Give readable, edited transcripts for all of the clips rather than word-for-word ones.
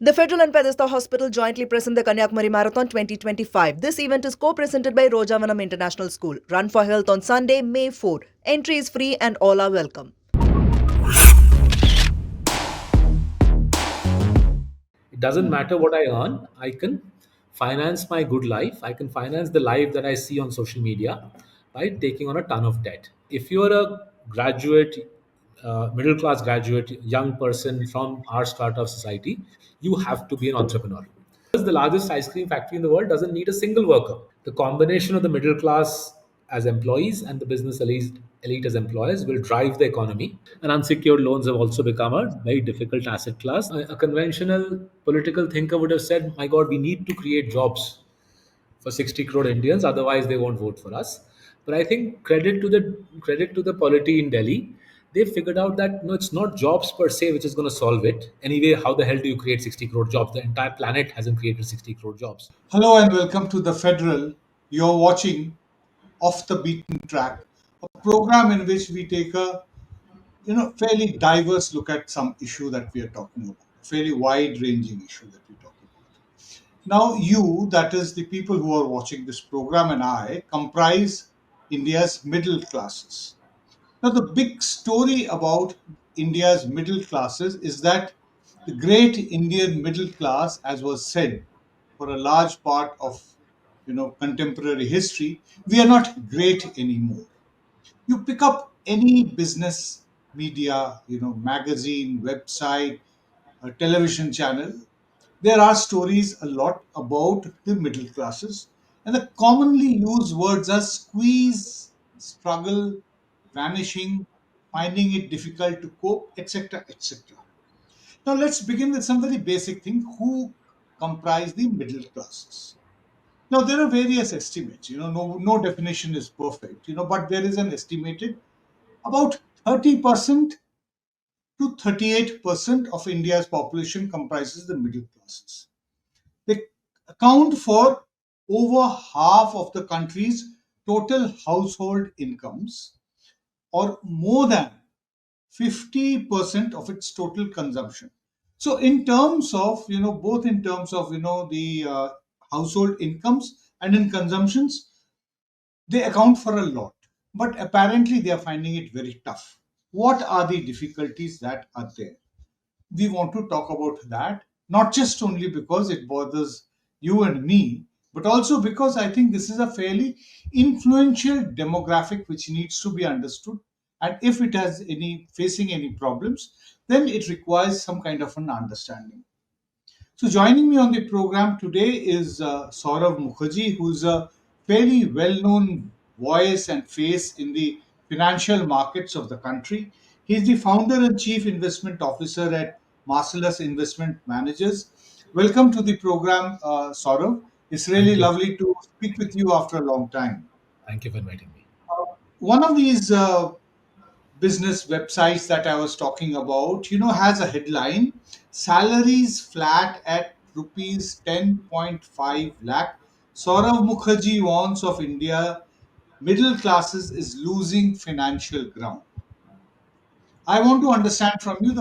The Federal and Pedesta Hospital jointly present the Kanyakumari Marathon 2025. This event is co-presented by Rojavanam International School. Run for Health on Sunday, May 4. Entry is free and all are welcome. It doesn't matter what I earn, I can finance my good life. I can finance the life that I see on social media by taking on a ton of debt. If you're a graduate, middle class graduate, young person from our startup society, you have to be an entrepreneur. Because the largest ice cream factory in the world doesn't need a single worker. The combination of the middle class as employees and the business elite as employers will drive the economy. And unsecured loans have also become a very difficult asset class. A conventional political thinker would have said, my God, we need to create jobs for 60 crore Indians, otherwise they won't vote for us. But I think credit to the polity in Delhi, they figured out that no, it's not jobs per se which is going to solve it. Anyway, how the hell do you create 60 crore jobs? The entire planet hasn't created 60 crore jobs. Hello and welcome to the Federal. You're watching Off the Beaten Track, a program in which we take a fairly diverse look at some issue that we are talking about, a fairly wide-ranging issue that we talk about. Now, you, that is the people who are watching this program, and I comprise India's middle classes. Now, the big story about India's middle classes is that the great Indian middle class, as was said for a large part of contemporary history, we are not great anymore. You pick up any business media, magazine, website, a television channel, there are stories a lot about the middle classes, and the commonly used words are squeeze, struggle, vanishing, finding it difficult to cope, etc. etc. Now, let's begin with some very basic thing. Who comprise the middle classes? Now, there are various estimates. No definition is perfect, but there is an estimated about 30% to 38% of India's population comprises the middle classes. They account for over half of the country's total household incomes, or more than 50% of its total consumption. So, in terms of, both in terms of, the household incomes and in consumptions, they account for a lot. But apparently, they are finding it very tough. What are the difficulties that are there? We want to talk about that, not just only because it bothers you and me, but also because I think this is a fairly influential demographic which needs to be understood. And if it has any facing any problems, then it requires some kind of an understanding. So, joining me on the program today is Saurabh Mukherjea, who's a fairly well known voice and face in the financial markets of the country. He's the founder and chief investment officer at Marcellus Investment Managers. Welcome to the program, Saurabh. It's really Thank you. lovely to speak with you after a long time. Thank you for inviting me. One of these business websites that I was talking about, has a headline: salaries flat at rupees 10.5 lakh. Saurav Mukherjee warns of India middle classes is losing financial ground. I want to understand from you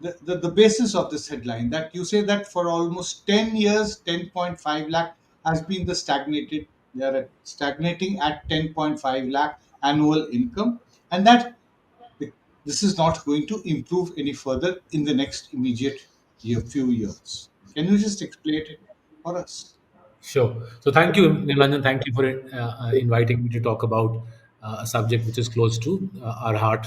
the basis of this headline, that you say that for almost 10 years 10.5 lakh has been the stagnated they are stagnating at 10.5 lakh annual income, and that this is not going to improve any further in the next immediate few years. Can you just explain it for us? Sure. So thank you, Nilanjan. Thank you for inviting me to talk about a subject which is close to our heart,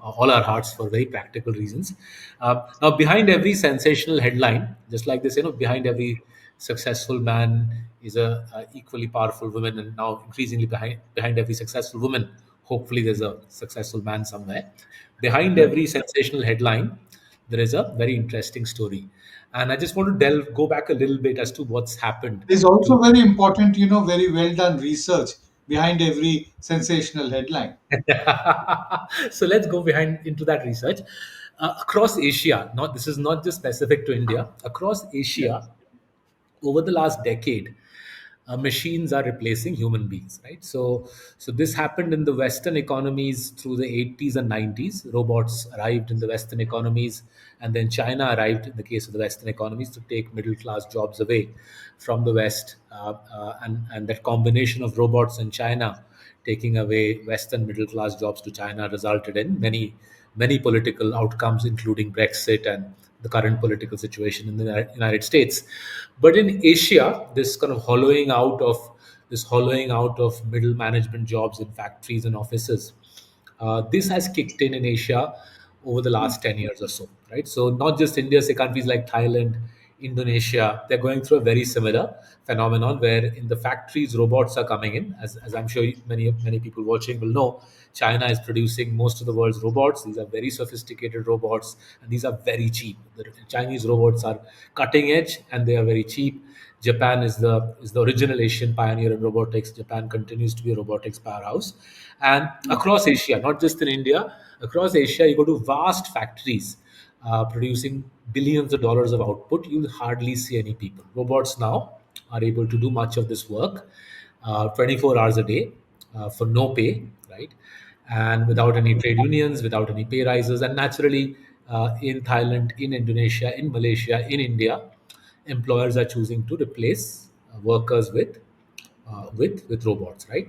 all our hearts, for very practical reasons. Now, behind every sensational headline, just like this, behind every successful man is a equally powerful woman, and now increasingly behind every successful woman, hopefully there's a successful man somewhere. Behind Right. every sensational headline, there is a very interesting story, and I just want to go back a little bit as to what's happened There's to. also very important, very well done research behind every sensational headline. So let's go behind into that research. Across Asia, not this is not just specific to India. Across Yeah. Asia, over the last decade, machines are replacing human beings, right? So this happened in the Western economies through the 80s and 90s. Robots arrived in the Western economies, and then China arrived in the case of the Western economies to take middle class jobs away from the West. And that combination of robots in China taking away Western middle class jobs to China resulted in many political outcomes, including Brexit and the current political situation in the United States. But in Asia, this kind of hollowing out of middle management jobs in factories and offices, this has kicked in Asia over the last 10 years or so, right? So not just India, say countries like Thailand, Indonesia, they're going through a very similar phenomenon where in the factories, robots are coming in. As I'm sure many people watching will know, China is producing most of the world's robots. These are very sophisticated robots, and these are very cheap. The Chinese robots are cutting edge, and they are very cheap. Japan is the original Asian pioneer in robotics. Japan continues to be a robotics powerhouse, and across Asia, not just in India, across Asia, you go to vast factories producing billions of dollars of output. You'll hardly see any people. Robots now are able to do much of this work 24 hours a day for no pay, right? And without any trade unions, without any pay rises, and naturally, in Thailand, in Indonesia, in Malaysia, in India, employers are choosing to replace workers with robots, right?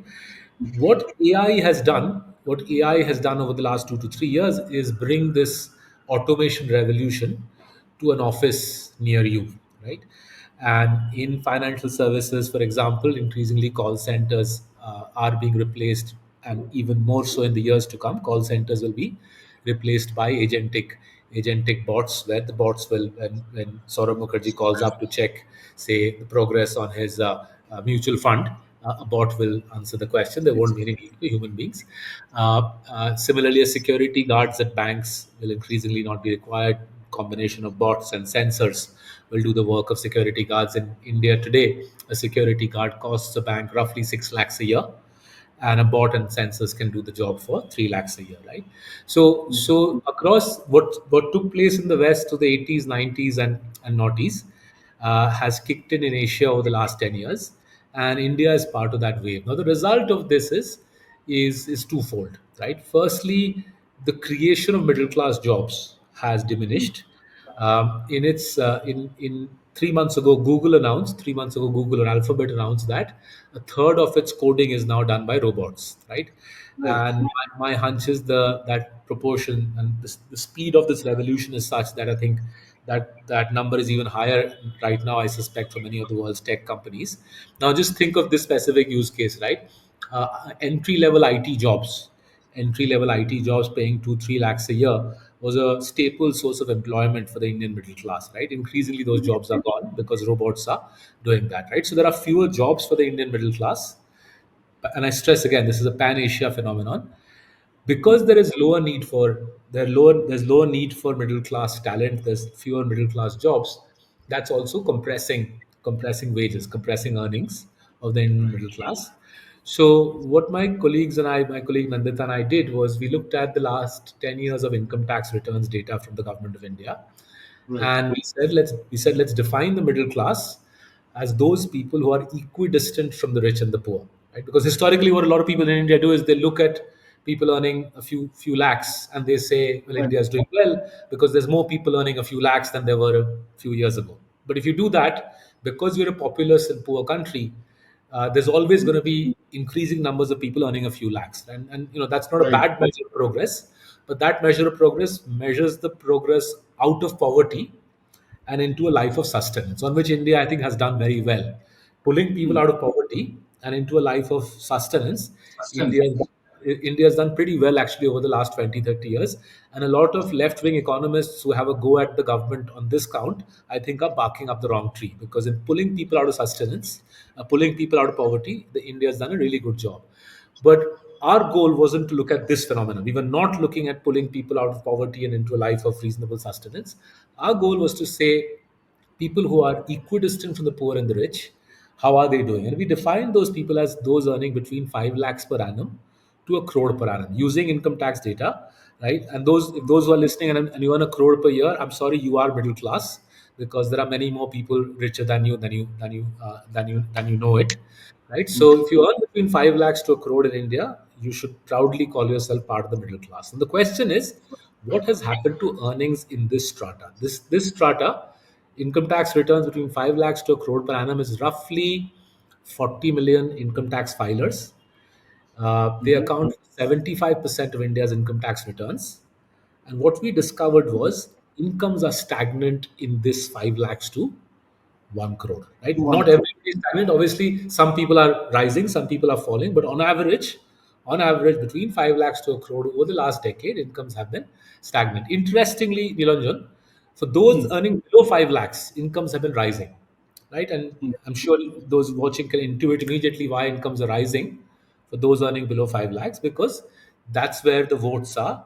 What AI has done over the last 2 to 3 years is bring this automation revolution to an office near you, right? And in financial services, for example, increasingly call centers are being replaced, and even more so in the years to come, call centers will be replaced by agentic bots, where the bots will, when Saurabh Mukherjee calls up to check, say, the progress on his mutual fund, a bot will answer the question. There won't be any need for human beings. Similarly, security guards at banks will increasingly not be required. Combination of bots and sensors will do the work of security guards. In India today, a security guard costs a bank roughly 6 lakhs a year, and a bot and sensors can do the job for 3 lakhs a year, right? So across what took place in the West to the 80s, 90s, and noughties has kicked in Asia over the last 10 years, and India is part of that wave. Now the result of this is twofold, right? Firstly, the creation of middle class jobs has diminished. In 3 months ago, Google announced 3 months ago, Google or Alphabet announced that a third of its coding is now done by robots, right? Right. And my hunch is that proportion and the speed of this revolution is such that I think that number is even higher right now. I suspect for many of the world's tech companies. Now, just think of this specific use case, right? Entry level IT jobs Entry-level IT jobs paying 2-3 lakhs a year was a staple source of employment for the Indian middle class, right? Increasingly, those jobs are gone because robots are doing that, right? So there are fewer jobs for the Indian middle class, and I stress again, this is a pan-Asia phenomenon because there's lower need for middle class talent. There's fewer middle class jobs. That's also compressing wages, compressing earnings of the Indian middle class. So what my colleague Nandita and I did was we looked at the last 10 years of income tax returns data from the government of India, Right. and we said let's define the middle class as those people who are equidistant from the rich and the poor, right? Because historically, what a lot of people in India do is they look at people earning a few lakhs and they say, well, Right. India is doing well because there's more people earning a few lakhs than there were a few years ago. But if you do that, because we're a populous and poor country, there's always going to be increasing numbers of people earning a few lakhs, and that's not a Right. bad measure of progress, but that measure of progress measures the progress out of poverty and into a life of sustenance, on which India, I think, has done very well. Pulling people out of poverty and into a life of sustenance, Sustain. India, India has done pretty well actually over the last 20, 30 years. And a lot of left wing economists who have a go at the government on this count, I think, are barking up the wrong tree because in pulling people out of sustenance, pulling people out of poverty, the India has done a really good job. But our goal wasn't to look at this phenomenon. We were not looking at pulling people out of poverty and into a life of reasonable sustenance. Our goal was to say people who are equidistant from the poor and the rich, how are they doing? And we defined those people as those earning between 5 lakhs per annum to a crore per annum using income tax data right? And those, if those who are listening and you earn a crore per year, I'm sorry, you are middle class, because there are many more people richer than you know it, right? So if you earn between 5 lakhs to a crore in India, you should proudly call yourself part of the middle class. And the question is, what has happened to earnings in this strata? This strata, income tax returns between 5 lakhs to a crore per annum is roughly 40 million income tax filers. They Mhm. account for 75% of India's income tax returns. And what we discovered was incomes are stagnant in this 5 lakhs to 1 crore, To right? one Not crore. everybody is stagnant. Obviously, some people are rising, some people are falling, but on average, between 5 lakhs to a crore over the last decade, incomes have been stagnant. Interestingly, Nilanjan, for those Mm. earning below 5 lakhs, incomes have been rising, right? And Mm. I'm sure those watching can intuit immediately why incomes are rising for those earning below 5 lakhs, because that's where the votes are.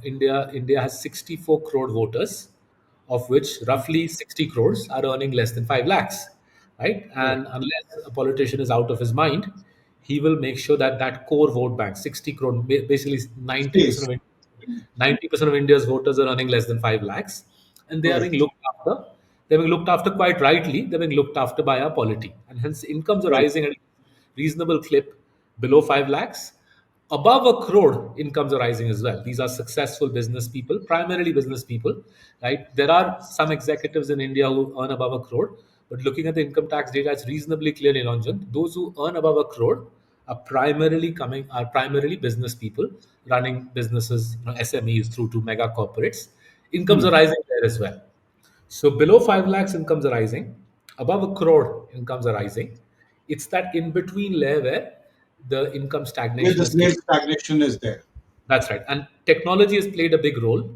India has 64 crore voters, of which roughly 60 crores are earning less than 5 lakhs, right? Right. And unless a politician is out of his mind, he will make sure that that core vote bank, 60 crore, basically 90% Stays. of 90% of India's voters are earning less than 5 lakhs, and they are being Right. looked after. They're being looked after quite rightly. They're being looked after by our polity, and hence incomes are Right. rising at a reasonable clip below 5 lakhs. Above a crore, incomes are rising as well. These are successful business people, primarily business people, right? There are some executives in India who earn above a crore, but looking at the income tax data, it's reasonably clear, Nilanjan. Those who earn above a crore are primarily business people running businesses, SMEs through to mega corporates. Incomes are Mm. rising there as well. So below 5 lakhs, incomes are rising. Above a crore, incomes are rising. It's that in between layer where the income Where stagnation the has kicked. slave stagnation is there. That's right. And technology has played a big role,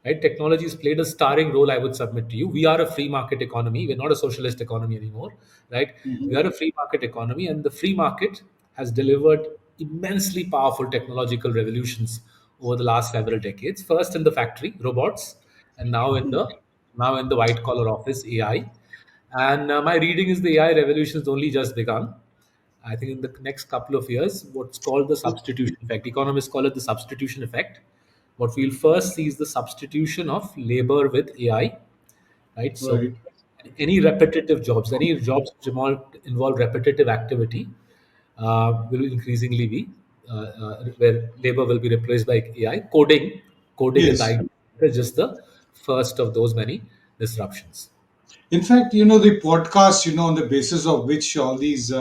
right? Technology has played a starring role, I would submit to you. We are a free market economy. We're not a socialist economy anymore, right? We Mhm. are a free market economy, and the free market has delivered immensely powerful technological revolutions over the last several decades. First in the factory, robots, and now in the white collar office, AI. And my reading is the AI revolution has only just begun. I think in the next couple of years, what's called the substitution effect. Economists call it the substitution effect. What we'll first see is the substitution of labor with AI, right? So, Right. any jobs which involve repetitive activity, will increasingly be where labor will be replaced by AI. Coding in the Yes. IT is just the first of those many disruptions. In fact, the podcast, on the basis of which all these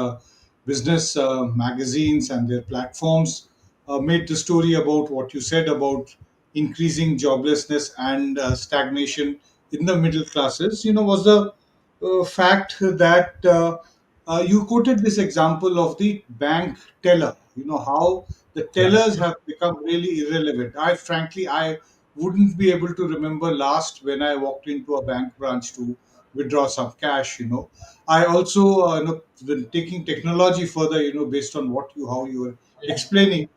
business magazines and their platforms made the story about what you said about increasing joblessness and stagnation in the middle classes, was the fact that you quoted this example of the bank teller, how the Yeah. tellers have become really irrelevant. I wouldn't be able to remember last when I walked into a bank branch to withdraw some cash. I also, when taking technology further, based on how you were explaining,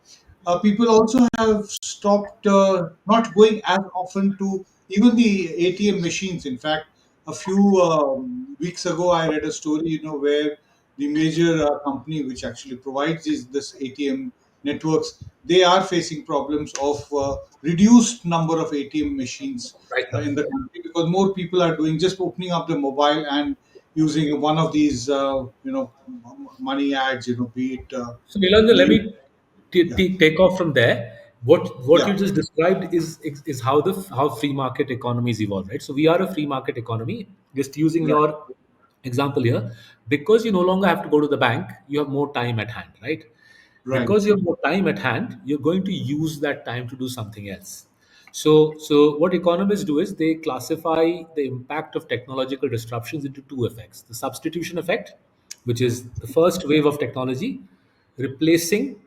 people also have stopped not going as often to even the ATM machines. In fact, a few weeks ago, I read a story, where the major company which actually provides this ATM networks, they are facing problems of reduced number of ATM machines Right now. in the country because more people are doing just opening up the mobile and using one of these, money ads, be it So Nilanjan, let the me yeah, take off from there. What yeah, you just described is how free market economies evolve, right? So we are a free market economy. Just using right, your example here, because you no longer have to go to the bank, you have more time at hand, right? right. Because you have more time at hand, you're going to use that time to do something else. So what economists do is they classify the impact of technological disruptions into two effects: the substitution effect, which is the first wave of technology replacing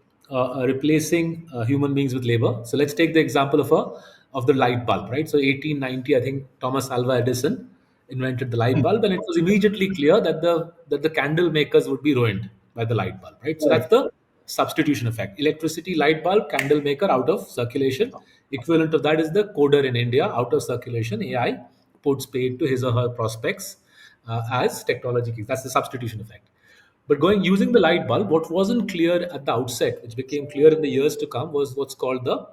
human beings with labor. So let's take the example of the light bulb, right? So 1890, I think Thomas Alva Edison invented the light Hmm. bulb, and it was immediately clear that the candle makers would be ruined by the light bulb, right? So Right. that's the substitution effect. Electricity, light bulb, candle maker out of circulation. Equivalent of that is the coder in India out of circulation. AI puts paid to his or her prospects as technology kicks. That's the substitution effect. But going using the light bulb, what wasn't clear at the outset, which became clear in the years to come, was what's called the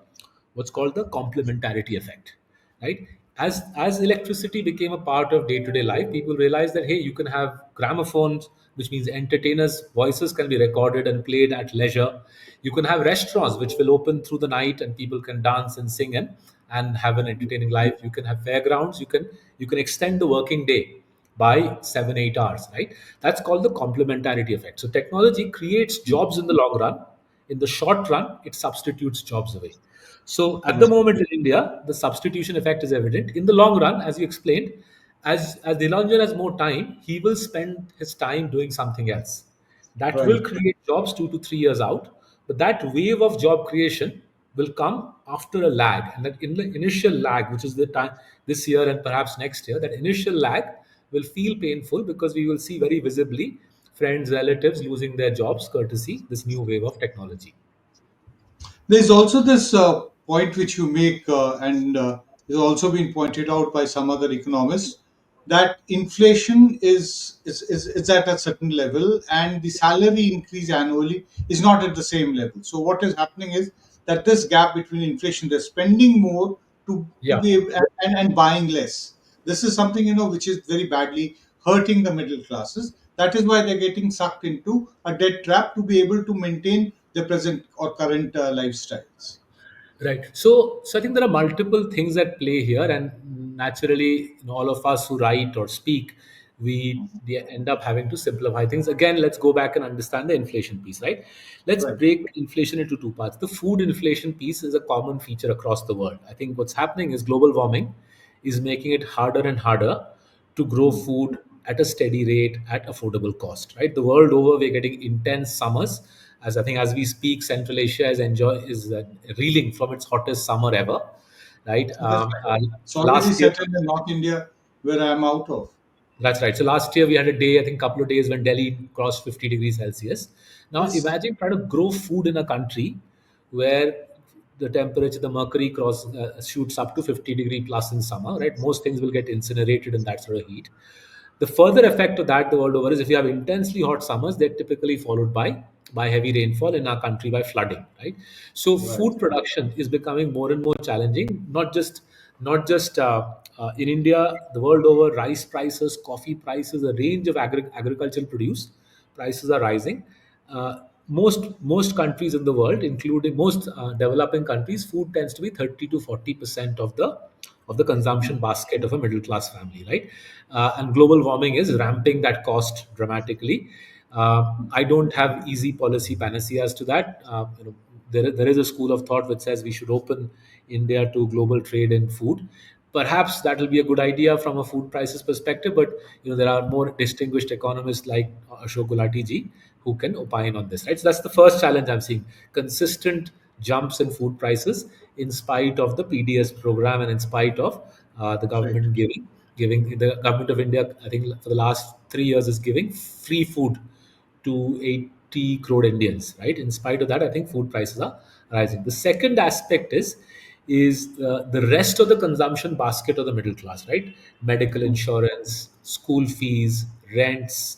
what's called the complementarity effect, right? As electricity became a part of day-to-day life, people realized that hey, you can have gramophones, which means entertainers' voices can be recorded and played at leisure. You can have restaurants which will open through the night and people can dance and sing and have an entertaining life. You can have fairgrounds. You can extend the working day by 7 8 hours, right? That's called the complementarity effect. So technology creates jobs in the long run. In the short run, it substitutes jobs away. So at the moment in India, the substitution effect is evident. In the long run, as you explained, as Nilanjan has more time, he will spend his time doing something else. That Right. will create jobs 2 to 3 years out, but that wave of job creation will come after a lag, and that in the initial lag, which is the time this year and perhaps next year, that initial lag will feel painful because we will see very visibly friends, relatives losing their jobs courtesy this new wave of technology. There's also this point which you make, and has also been pointed out by some other economists, that inflation is at a certain level, and the salary increase annually is not at the same level. So what is happening is that this gap between inflation, they're spending more to Yeah. be and buying less. This is something which is very badly hurting the middle classes. That is why they're getting sucked into a debt trap to be able to maintain their present or current lifestyles. Right. So I think there are multiple things at play here, and naturally, all of us who write or speak, we end up having to simplify things. Again, let's go back and understand the inflation piece, right? Let's Right. break inflation into two parts. The food inflation piece is a common feature across the world. I think what's happening is global warming is making it harder and harder to grow food at a steady rate at affordable cost, right? The world over, we're getting intense summers. As I think as we speak, Central Asia is reeling from its hottest summer ever, right? That's right. It's already Last year, settled in North India, where I'm out of. that's right. So last year we had a day, I think, couple of days when Delhi crossed 50 degrees Celsius. Now Yes, imagine trying to grow food in a country where the temperature, the mercury shoots up to 50-degree plus in summer, right? Most things will get incinerated in that sort of heat. The further effect of that the world over is if you have intensely hot summers, they're typically followed by heavy rainfall in our country by flooding, right? So right. food production is becoming more and more challenging, not just in India, the world over. Rice prices, coffee prices, a range of agricultural produce prices are rising. Most countries in the world, including most developing countries, food tends to be 30 to 40% of the consumption basket of a middle class family, right? And global warming is ramping that cost dramatically. I don't have easy policy panaceas to that. There is a school of thought which says we should open India to global trade in food. Perhaps that will be a good idea from a food prices perspective, but there are more distinguished economists like Ashok Gulati ji who can opine on this, right? So that's the first challenge I'm seeing: consistent jumps in food prices in spite of the PDS program and in spite of the Right. government giving the government of India, I think for the last 3 years is giving free food to 80 crore Indians, right? In spite of that, I think food prices are rising. The second aspect is the rest of the consumption basket of the middle class, right? Medical insurance, school fees, rents.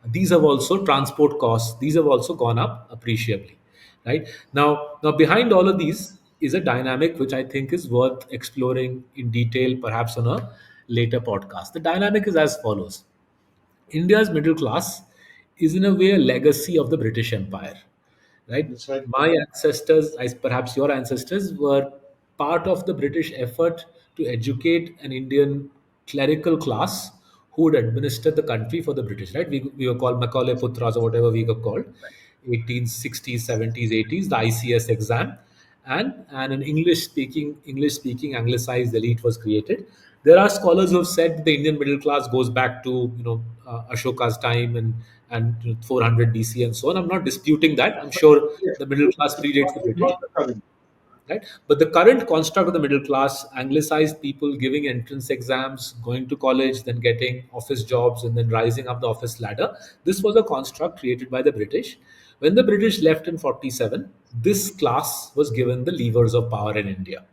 These have also transport costs. These have also gone up appreciably, right? Now behind all of these is a dynamic which I think is worth exploring in detail, perhaps on a later podcast. The dynamic is as follows: India's middle class is in a way a legacy of the British Empire, right? That's right. My ancestors, as perhaps your ancestors, were part of the British effort to educate an Indian clerical class who would administer the country for the British, right? We were called Macaulay Putras or whatever we were called, 1860s, 70s, 80s, the ICS exam, and an English speaking anglicized elite was created. There are scholars who have said the Indian middle class goes back to Ashoka's time and 400 BC and so on. I'm not disputing that. I'm sure Yes, the middle class it's predates the British, not the current. right? But the current construct of the middle class, anglicized people giving entrance exams, going to college, then getting office jobs, and then rising up the office ladder, this was a construct created by the British. When the British left in 47, this class was given the levers of power in India,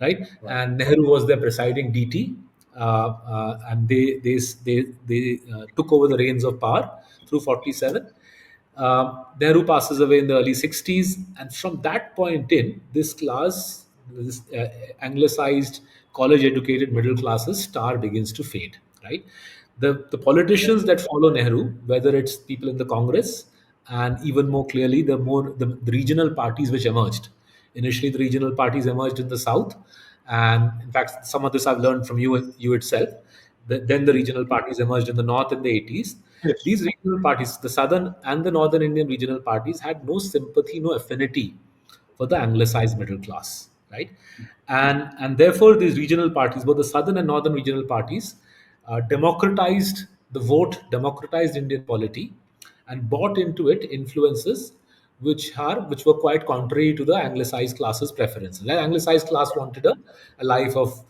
right? Right. And Nehru was their presiding DT, and they took over the reins of power through 47. Nehru passes away in the early 60s, and from that point in, this class, this anglicized, college educated middle classes star begins to fade, right? The politicians that follow Nehru, whether it's people in the Congress, and even more clearly, the regional parties which emerged. Initially, the regional parties emerged in the south, and in fact, some of this I've learned from you itself. Then the regional parties emerged in the north in the 80s. Yes. These regional parties, the southern and the northern Indian regional parties, had no sympathy, no affinity for the anglicized middle class, right? And therefore, these regional parties, both the southern and northern regional parties, democratized the vote, democratized Indian polity, and bought into it influences which were quite contrary to the anglicized class's preferences. The anglicized class wanted a life of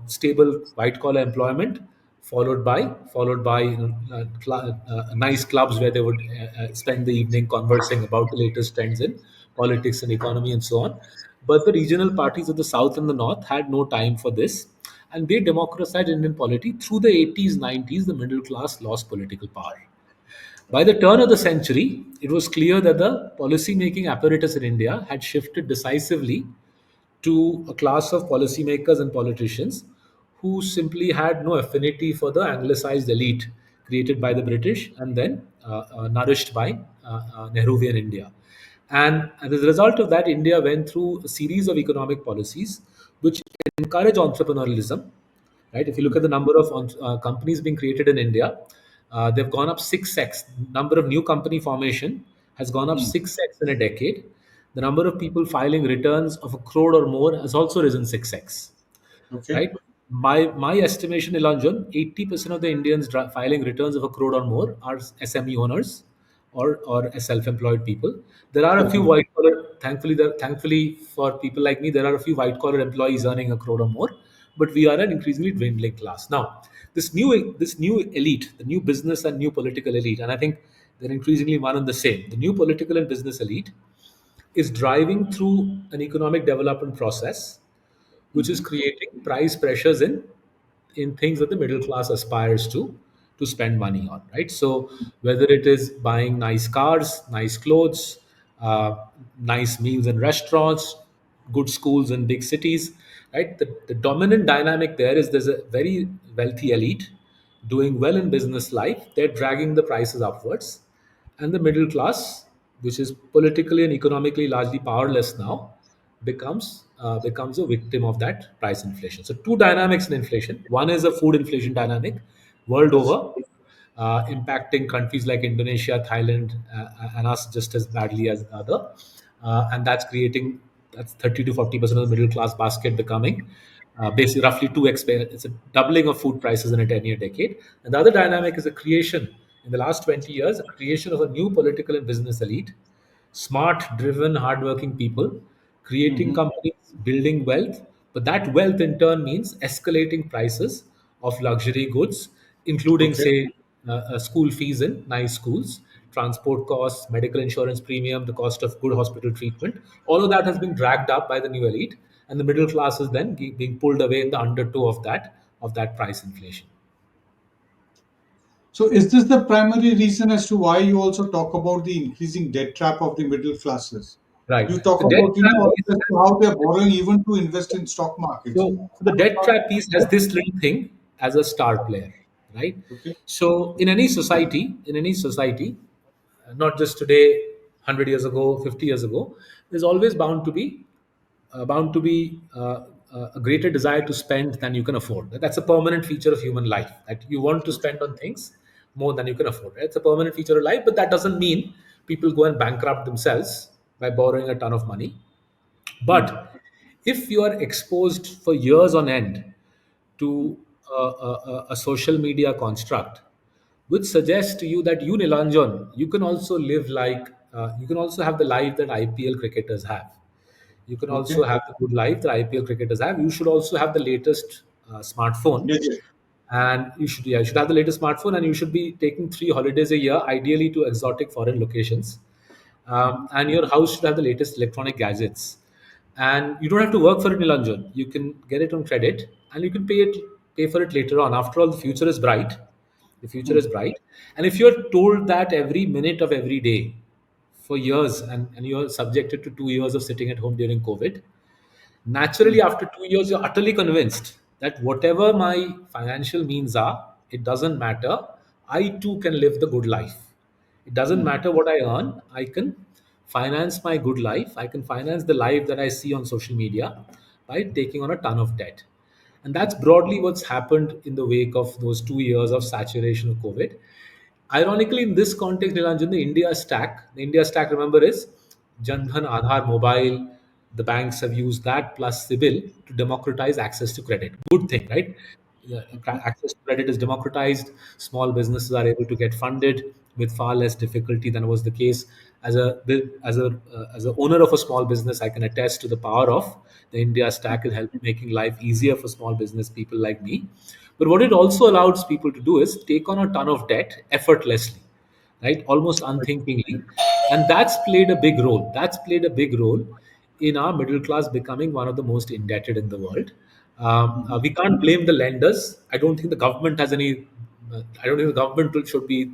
stable white collar employment, followed by nice clubs where they would spend the evening conversing about the latest trends in politics and economy and so on. But the regional parties of the south and the north had no time for this, and they democratized Indian polity. Through the 80s, 90s, the middle class lost political power. By the turn of the century, it was clear that the policy-making apparatus in India had shifted decisively to a class of policymakers and politicians who simply had no affinity for the anglicized elite created by the British and then nourished by Nehruvian India. And as a result of that, India went through a series of economic policies which encourage entrepreneurialism, right? If you look at the number of companies being created in India, they've gone up 6x. Number of new company formation has gone up Hmm. 6x in a decade. The number of people filing returns of a crore or more has also risen 6x, Okay. right? My estimation, Ilanjan, 80% of the Indians filing returns of a crore or more are SME owners or self-employed people. There are a few Certainly. white collar. Thankfully for people like me, there are a few white collar employees earning a crore or more, but we are an increasingly dwindling class now. This new elite, the new business and new political elite, and I think they're increasingly one and the same. The new political and business elite is driving through an economic development process which is creating price pressures in things that the middle class aspires to spend money on, right? So whether it is buying nice cars, nice clothes, uh, nice meals in restaurants, good schools in big cities, right? The dominant dynamic there is there's a very wealthy elite doing well in business life. They're dragging the prices upwards, and the middle class, which is politically and economically largely powerless now, becomes a victim of that price inflation. So two dynamics in inflation. One is a food inflation dynamic world Yes. over, impacting countries like Indonesia, Thailand, and us just as badly as the other, and that's 30 to 40% of the middle class basket becoming basically roughly 2x. It's a doubling of food prices in a 10-year decade. And the other dynamic is a creation in the last 20 years, a creation of a new political and business elite, smart, driven, hardworking people creating Hmm. companies, building wealth. But that wealth in turn means escalating prices of luxury goods, including, Okay. say, school fees in nice schools, transport costs, medical insurance premium, the cost of good hospital treatment. All of that has been dragged up by the new elite, and the middle class is then being pulled away in the undertow of that price inflation. So, is this the primary reason as to why you also talk about the increasing debt trap of the middle classes? Right. You talk The debt about, trap as piece. to how they're borrowing even to invest in stock markets. So the debt trap piece has this little thing as a star player, right? Okay. So in any society, not just today, 100 years ago, 50 years ago, there's always bound to be a greater desire to spend than you can afford. That's a permanent feature of human life. That you want to spend on things more than you can afford. Right? It's a permanent feature of life, but that doesn't mean people go and bankrupt themselves by borrowing a ton of money. Hmm. But if you are exposed for years on end to a social media construct, which suggests to you that you, Nilanjan, you can also live like you can also have the life that IPL cricketers have. You can also Okay. have the good life that IPL cricketers have. You should also have the latest smartphone, Gadget. and you should have the latest smartphone, and you should be taking 3 holidays a year, ideally to exotic foreign locations. And your house should have the latest electronic gadgets, and you don't have to work for it, Nilanjan. You can get it on credit, and you can pay for it later on. After all, the future is bright. The future Hmm. is bright, and if you're told that every minute of every day, for years, and you're subjected to 2 years of sitting at home during COVID, naturally after 2 years you're utterly convinced that whatever my financial means are, it doesn't matter. I too can live the good life. It doesn't matter what I earn, I can finance my good life. I can finance the life that I see on social media by taking on a ton of debt. And that's broadly what's happened in the wake of those 2 years of saturation of COVID. Ironically, in this context, Nilanjan, the India stack, remember, is Jandhan, Aadhaar, Mobile. The banks have used that plus CIBIL to democratize access to credit. Good thing, right? Yeah, access to credit is democratized. Small businesses are able to get funded with far less difficulty than was the case. As a owner of a small business, I can attest to the power of the India stack in helping making life easier for small business people like me. But what it also allows people to do is take on a ton of debt effortlessly, right? Almost unthinkingly. And that's played a big role. That's played a big role in our middle class becoming one of the most indebted in the world. We can't blame the lenders. I don't think the government has any. I don't think the government should be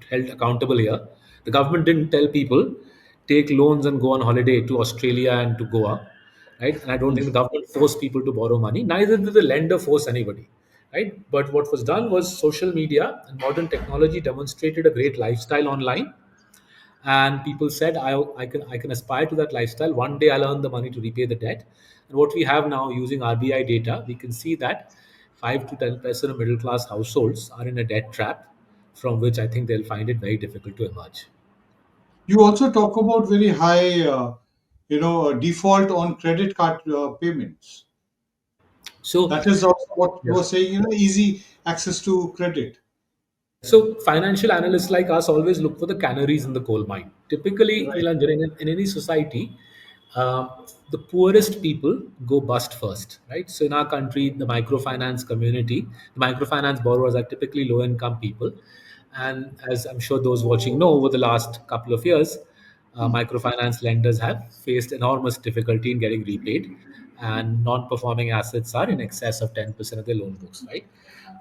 held accountable here. The government didn't tell people take loans and go on holiday to Australia and to Goa, right? And I don't think the government forced people to borrow money. Neither did the lender force anybody, right? But what was done was social media and modern technology demonstrated a great lifestyle online, and people said, I can aspire to that lifestyle. One day I'll earn the money to repay the debt. And what we have now using RBI data, we can see that 5 to 10% of middle class households are in a debt trap from which I think they'll find it very difficult to emerge. You also talk about very high, default on credit card payments. So, That is also what you yeah. were saying, easy access to credit. So financial analysts like us always look for the canaries in the coal mine. Typically, Right. Nilanjan, in any society, uh, the poorest people go bust first, right? So in our country, the microfinance community, the microfinance borrowers are typically low-income people, and as I'm sure those watching know, over the last couple of years, microfinance lenders have faced enormous difficulty in getting repaid, and non-performing assets are in excess of 10% of their loan books, right?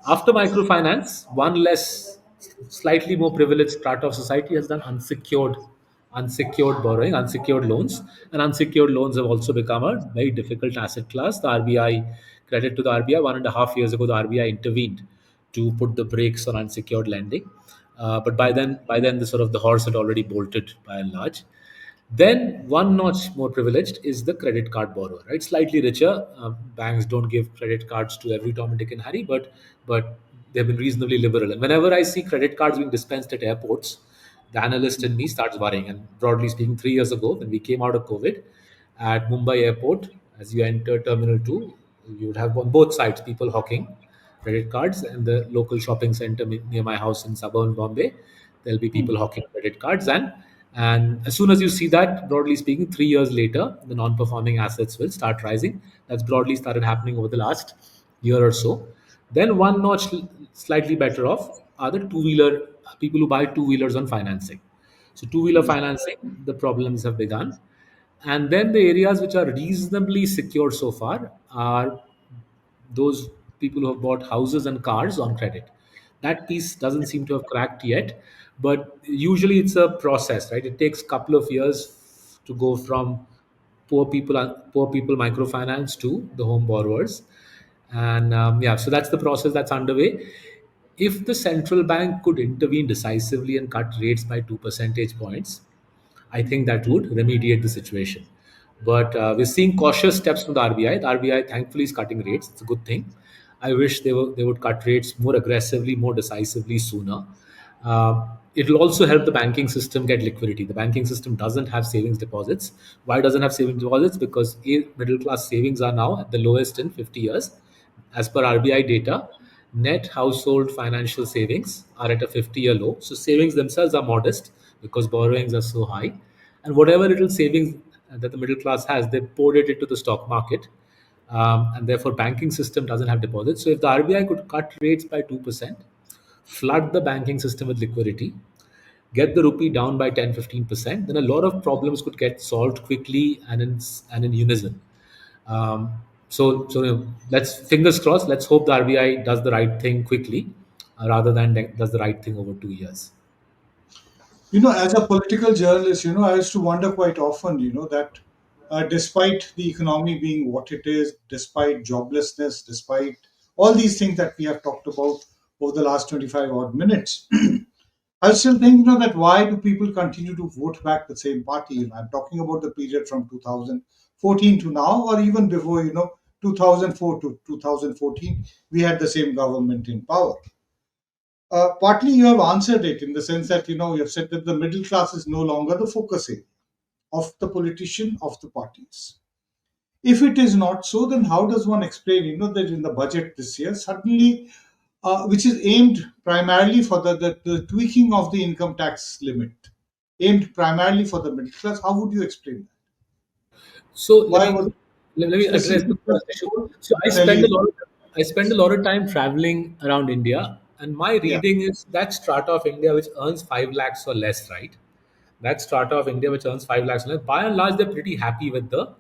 After microfinance, one less, slightly more privileged strata of society has done unsecured borrowing, unsecured loans, and unsecured loans have also become a very difficult asset class. The RBI, credit to the RBI, 1.5 years ago, the RBI intervened to put the brakes on unsecured lending. But by then, the horse had already bolted by and large. Then one notch more privileged is the credit card borrower, right? Slightly richer. Banks don't give credit cards to every Tom, Dick, and Harry, but they've been reasonably liberal. And whenever I see credit cards being dispensed at airports, the analyst in me starts worrying. And broadly speaking, 3 years ago, when we came out of COVID, at Mumbai airport, as you enter Terminal 2, you would have on both sides people hawking credit cards, and the local shopping center near my house in suburban Bombay, there'll be people hawking credit cards. And as soon as you see that, broadly speaking, 3 years later, the non-performing assets will start rising. That's broadly started happening over the last year or so. Then one notch slightly better off are the two-wheeler people who buy two-wheelers on financing. So two-wheeler financing, the problems have begun. And then the areas which are reasonably secure so far are those people who have bought houses and cars on credit. That piece doesn't seem to have cracked yet, but usually it's a process, right? It takes a couple of years to go from poor people microfinance to the home borrowers. And yeah, so that's the process that's underway. If the central bank could intervene decisively and cut rates by 2 percentage points, I think that would remediate the situation. But we're seeing cautious steps from the RBI. The RBI, thankfully, is cutting rates. It's a good thing. I wish they would cut rates more aggressively, more decisively sooner. It'll also help the banking system get liquidity. The banking system doesn't have savings deposits. Why doesn't have savings deposits? Because middle class savings are now at the lowest in 50 years. As per RBI data, net household financial savings are at a 50-year low. So savings themselves are modest because borrowings are so high. And whatever little savings that the middle class has, they poured it into the stock market. And therefore, banking system doesn't have deposits. So if the RBI could cut rates by 2%, flood the banking system with liquidity, get the rupee down by 10-15%, then a lot of problems could get solved quickly and in unison. Um, so let's fingers crossed. Let's hope the RBI does the right thing quickly, rather than does the right thing over 2 years. As a political journalist, I used to wonder quite often, that despite the economy being what it is, despite joblessness, despite all these things that we have talked about over the last 25 odd minutes, I still think, that why do people continue to vote back the same party? I'm talking about the period from 2014 to now, or even before, 2004 to 2014, we had the same government in power. Partly you have answered it in the sense that, you have said that the middle class is no longer the focus area of the politician, of the parties. If it is not so, then how does one explain, that in the budget this year, suddenly, which is aimed primarily for the tweaking of the income tax limit, aimed primarily for the middle class, how would you explain that? So Why was it let me address the specifically first just issue. for So Delhi? I spend a lot of time traveling around India, and my Yeah, reading is that strata of India which earns 5 lakhs or less, right? That strata of India which earns 5 lakhs or less, by and large, they're pretty happy with the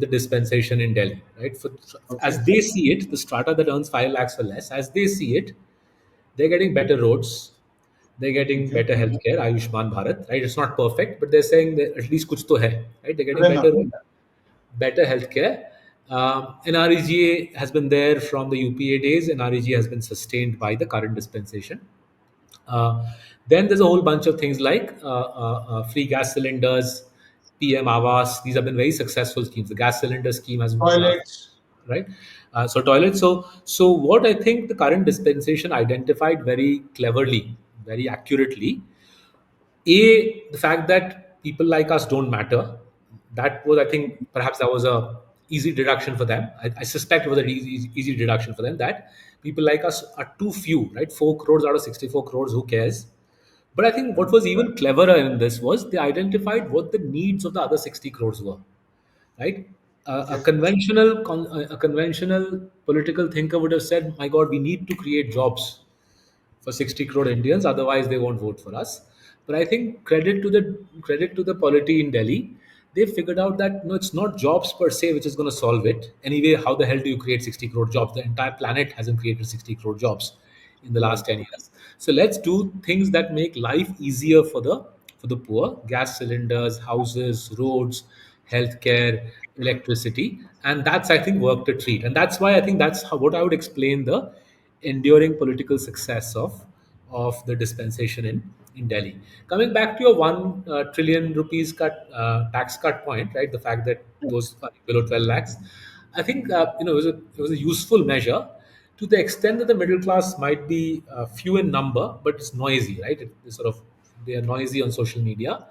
dispensation in Delhi, right? okay, As they see it, the strata that earns 5 lakhs or less, as they see it, they're getting better roads, they're getting okay. better healthcare, Ayushman Bharat, right? It's not perfect, but they're saying that at least kuch to hai, right? They're getting Fair enough. better healthcare. NREGA has been there from the UPA days. NREGA has been sustained by the current dispensation. Uh, then there's a whole bunch of things like free gas cylinders, PM Awas. These have been very successful schemes. The gas cylinder scheme has, Toilets, right? So toilets. So what I think the current dispensation identified very cleverly, very accurately, the fact that people like us don't matter. That was, I think, perhaps that was a easy deduction for them. I suspect it was an easy deduction for them that people like us are too few, right? 4 crores out of 64 crores, who cares? But I think what was even cleverer in this was they identified what the needs of the other 60 crores were, right? okay, A conventional political thinker would have said, "My God, we need to create jobs for 60 crore Indians, otherwise they won't vote for us." But I think credit to the polity in Delhi, they figured out that no, it's not jobs per se which is going to solve it. Anyway, how the hell do you create 60 crore jobs? The entire planet hasn't created 60 crore jobs in the right, last 10 years. So let's do things that make life easier for the poor: gas cylinders, houses, roads, healthcare, electricity, and that's, I think, worked a treat. And that's why I think that's what I would explain the enduring political success of the dispensation in Delhi. Coming back to your 1 trillion rupees tax cut point, right? The fact that those are below 12 lakhs, I think it was a useful measure to the extent that the middle class might be few in number, but it's noisy, right? It's sort of they are noisy on social media.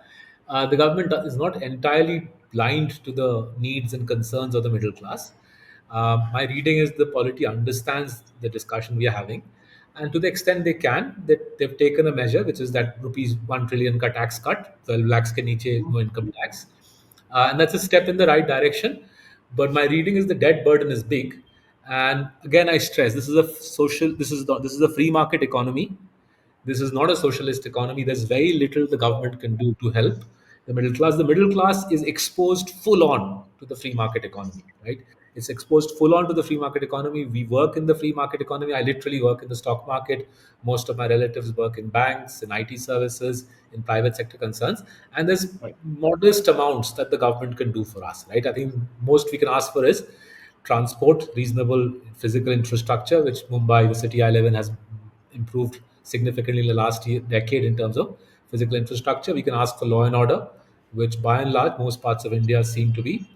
The government is not entirely blind to the needs and concerns of the middle class. My reading is the polity understands the discussion we are having, and to the extent they can, that they've taken a measure, which is that rupees 1 trillion ka tax cut, 12 lakhs ke niche no income tax, and that's a step in the right direction. But my reading is the debt burden is big, and again I stress this is a free market economy. This is not a socialist economy. There's very little the government can do to help the middle class. The middle class is exposed full on to the free market economy, right? It's exposed full on to the free market economy. We work in the free market economy. I literally work in the stock market. Most of my relatives work in banks, in IT services, in private sector concerns. And there's right, modest amounts that the government can do for us, right? I think most we can ask for is transport, reasonable physical infrastructure, which Mumbai, the city I live in, has improved significantly in the last decade in terms of physical infrastructure. We can ask for law and order, which by and large, most parts of India seem to be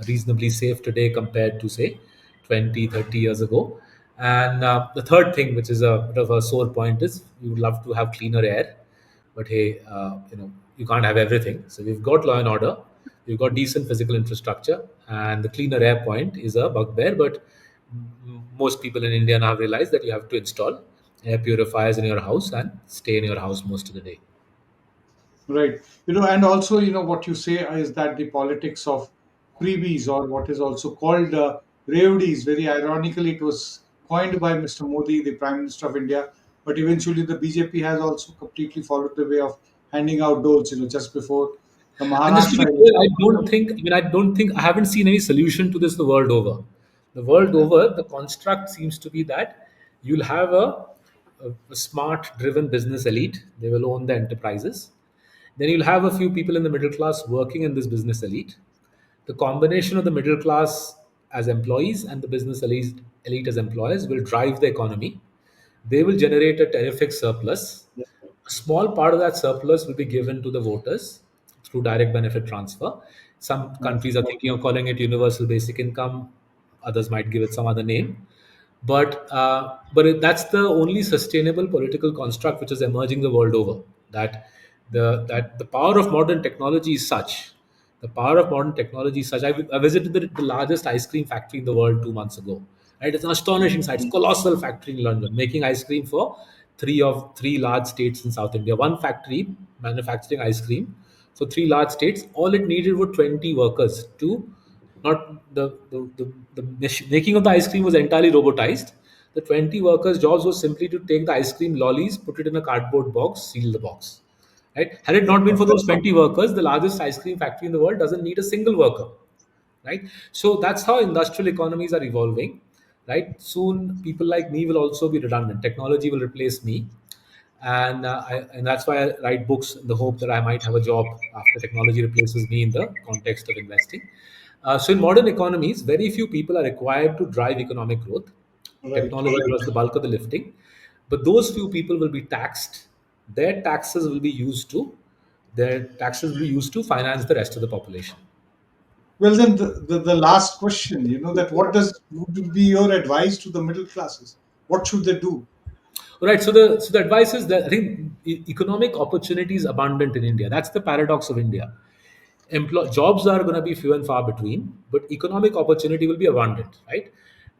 reasonably safe today compared to, say, 20, 30 years ago. And the third thing, which is a bit of a sore point, is we would love to have cleaner air. But hey, you can't have everything. So we've got law and order, we've got decent physical infrastructure, and the cleaner air point is a bugbear. But most people in India now realize that you have to install air purifiers in your house and stay in your house most of the day. right. And also, what you say is that the politics of freebies, or what is also called reodies, very ironically, it was coined by Mr. Modi, the Prime Minister of India, but eventually the BJP has also completely followed the way of handing out doles, just before the And just to be Maharashtra clear, election. I don't think, I haven't seen any solution to this the world over. The world over, the construct seems to be that you'll have a smart driven business elite. They will own the enterprises. Then you'll have a few people in the middle class working in this business elite. The combination of the middle class as employees and the business elite as employers will drive the economy. They will generate a terrific surplus. A small part of that surplus will be given to the voters through direct benefit transfer. Some Right. countries are thinking of calling it universal basic income. Others might give it some other name. That's the only sustainable political construct which is emerging the world over. That the power of modern technology is such. The power of modern technology is such. I visited the largest ice cream factory in the world 2 months ago. Right, it's an astonishing sight. It's a colossal factory in London, making ice cream for three large states in South India. One factory manufacturing ice cream for three large states. All it needed were 20 workers to not making of the ice cream was entirely robotized. The 20 workers' jobs was simply to take the ice cream lollies, put it in a cardboard box, seal the box. Right? Had it not been for those 20 workers, the largest ice cream factory in the world doesn't need a single worker. Right? So that's how industrial economies are evolving. Right? Soon, people like me will also be redundant. Technology will replace me, and that's why I write books in the hope that I might have a job after technology replaces me in the context of investing. So in modern economies, very few people are required to drive economic growth. Right. Technology does the bulk of the lifting, but those few people will be taxed. Their taxes will be used to their taxes will be used to finance the rest of the population. Well, then the last question, that would be your advice to the middle classes? What should they do? All right. So the advice is that I think economic opportunity is abundant in India. That's the paradox of India. Jobs are going to be few and far between, but economic opportunity will be abundant, right?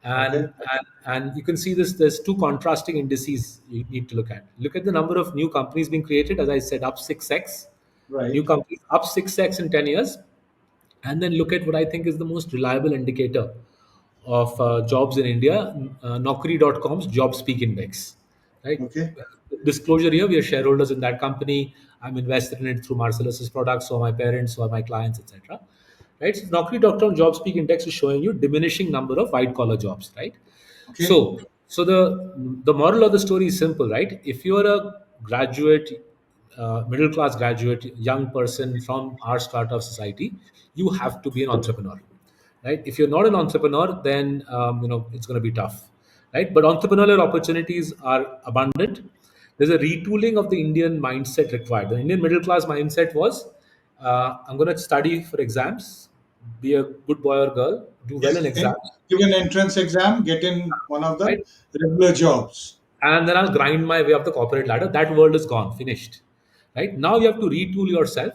Okay. And you can see this. There's two contrasting indices you need to look at. Look at the number of new companies being created. As I said, up 6x. New Right. companies up 6x in 10 years, and then look at what I think is the most reliable indicator of jobs in India, Naukri.com's Job Speak Index. Right? Okay. Disclosure here: we are shareholders in that company. I'm invested in it through Marcellus's products, or my parents, or my clients, etc. Right? So Naukri.com Job Speak Index is showing you diminishing number of white collar jobs. Right? Okay. So the moral of the story is simple, right? If you're a graduate, middle class graduate, young person from our strata of society, you have to be an entrepreneur, right? If you're not an entrepreneur, then it's going to be tough, right? But entrepreneurial opportunities are abundant. There's a retooling of the Indian mindset required. The Indian middle class mindset was, I'm going to study for exams, be a good boy or girl, do well in And exams, give an entrance exam, get in one of the right? regular jobs. And then I'll grind my way up the corporate ladder. That world is gone, finished. Right? Now you have to retool yourself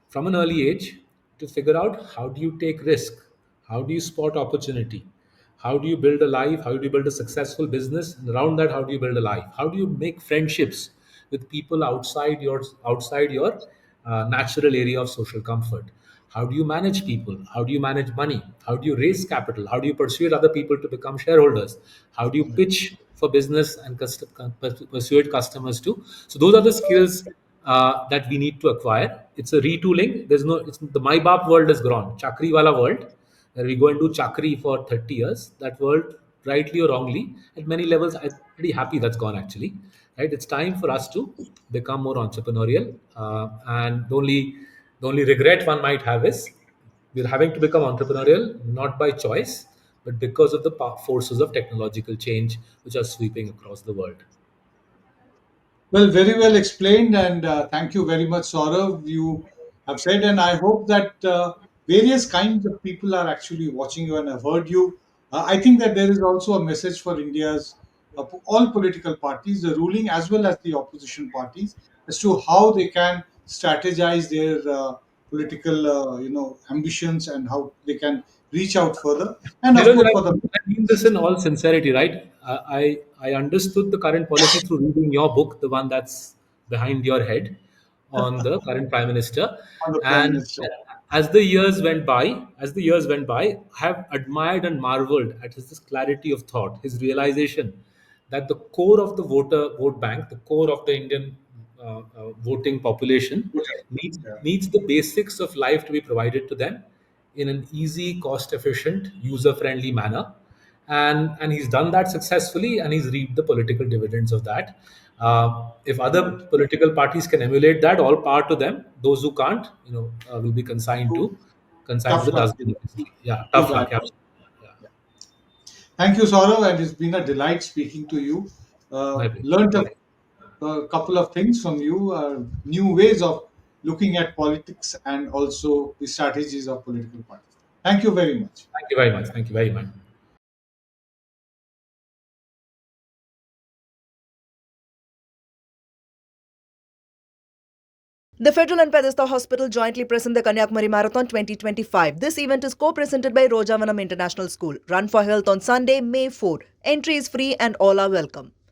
from an early age to figure out how do you take risk? How do you spot opportunity? How do you build a life? How do you build a successful business? And around that, how do you build a life? How do you make friendships with people outside your natural area of social comfort? How do you manage people? How do you manage money? How do you raise capital? How do you persuade other people to become shareholders? How do you pitch for business and persuade customers to? So those are the skills that we need to acquire. It's a retooling. It's the my bap world is gone. Chakri wala world, where we go and do chakri for 30 years. That world, rightly or wrongly, at many levels, I'm pretty happy that's gone actually. Right? It's time for us to become more entrepreneurial. And the only regret one might have is we're having to become entrepreneurial not by choice, but because of the forces of technological change which are sweeping across the world. Well, very well explained, and thank you very much, Saurav. You have said, and I hope that various kinds of people are actually watching you and have heard you. I think that there is also a message for India's all political parties, the ruling as well as the opposition parties, as to how they can strategize their political, ambitions and how they can reach out further. And of Niraj, course, I for the I mean this in all sincerity, right? I understood the current policy through reading your book, the one that's behind your head, on the current prime minister. on the prime And minister. as the years went by, I have admired and marveled at his clarity of thought, his realization that the core of the vote bank, the core of the Indian voting population, needs Yeah. needs the basics of life to be provided to them in an easy, cost efficient, user friendly manner. and he's done that successfully, and he's reaped the political dividends of that. If other political parties can emulate that, all power to them. Those who can't, will be consigned to Tough the luck. dustbin. Obviously, yeah, Too tough bad. luck. Absolutely. Yeah, Yeah. Thank you, Saurav, and it's been a delight speaking to you. my pleasure. Learned Pleasure. a couple of things from you, new ways of looking at politics and also the strategies of political parties. Thank you very much. Thank you very much. Thank you very much. The Federal and Pedesta Hospital jointly present the Kanyakumari Marathon 2025. This event is co-presented by Rojavanam International School. Run for Health on Sunday, May 4. Entry is free and all are welcome.